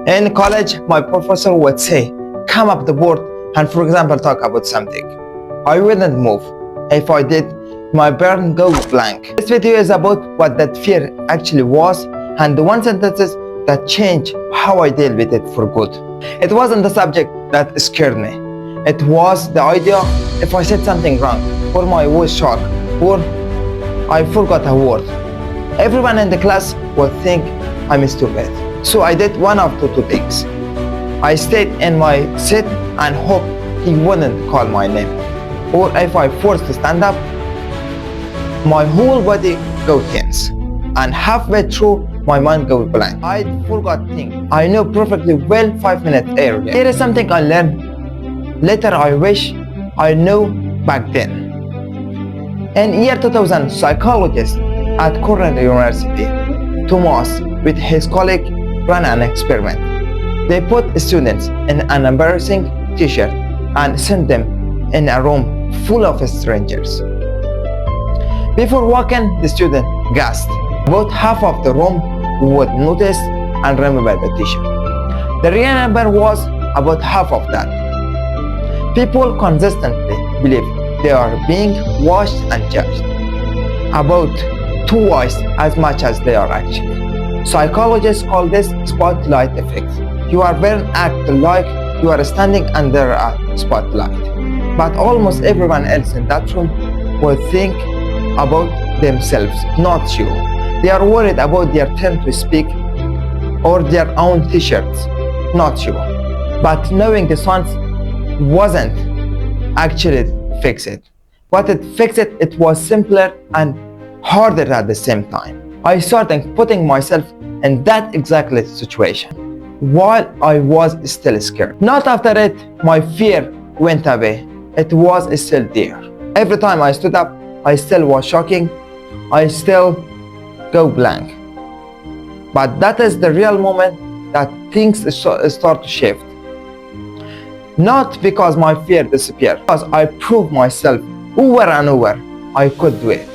In college, my professor would say, come up the board and, for example, talk about something. I wouldn't move. If I did, my brain go blank. This video is about what that fear actually was and the one sentences that changed how I deal with it for good. It wasn't the subject that scared me. It was the idea if I said something wrong, or my voice shook, or I forgot a word. Everyone in the class would think I'm stupid. So I did one of the two things. I stayed in my seat and hoped he wouldn't call my name. Or if I forced to stand up, my whole body go tense. And halfway through, my mind go blank. I forgot things I knew perfectly well 5 minutes earlier. There is something I learned later I wish I knew back then. In year 2000, psychologist at Cornell University, Thomas, with his colleague, ran an experiment. They put students in an embarrassing t-shirt and sent them in a room full of strangers. Before walking, the student gasped. About half of the room would notice and remember the t-shirt. The real number was about half of that. People consistently believe they are being watched and judged, about twice as much as they are actually. Psychologists call this spotlight effect. You are being acted like you are standing under a spotlight, but almost everyone else in that room will think about themselves, not you. They are worried about their turn to speak or their own t-shirts, not you. But knowing this once wasn't actually fix it. What it fixed it was simpler and harder at the same time. I started putting myself in that exactly situation while I was still scared. Not after it, my fear went away. It was still there. Every time I stood up, I still was shocking. I still go blank. But that is the real moment that things start to shift. Not because my fear disappeared, because I proved myself over and over I could do it.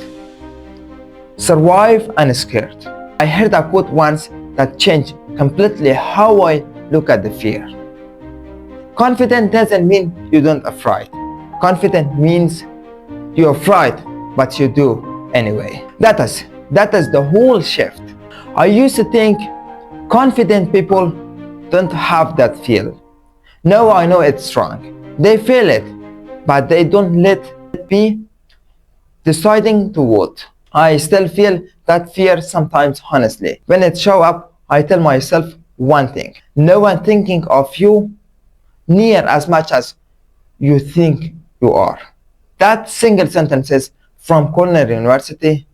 Survive unscared. I heard a quote once that changed completely how I look at the fear. Confident doesn't mean you don't afraid. Confident means you're afraid, but you do anyway. That is the whole shift. I used to think confident people don't have that feel. Now I know it's wrong. They feel it, but they don't let it be deciding to vote. I still feel that fear sometimes, honestly. When it shows up, I tell myself one thing. No one thinking of you near as much as you think you are. That single sentence from Cornell University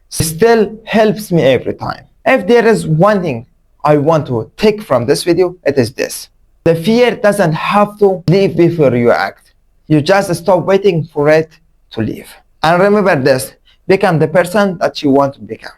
still helps me every time. If there is one thing I want to take from this video, it is this. The fear doesn't have to leave before you act. You just stop waiting for it to leave. And remember this, become the person that you want to become.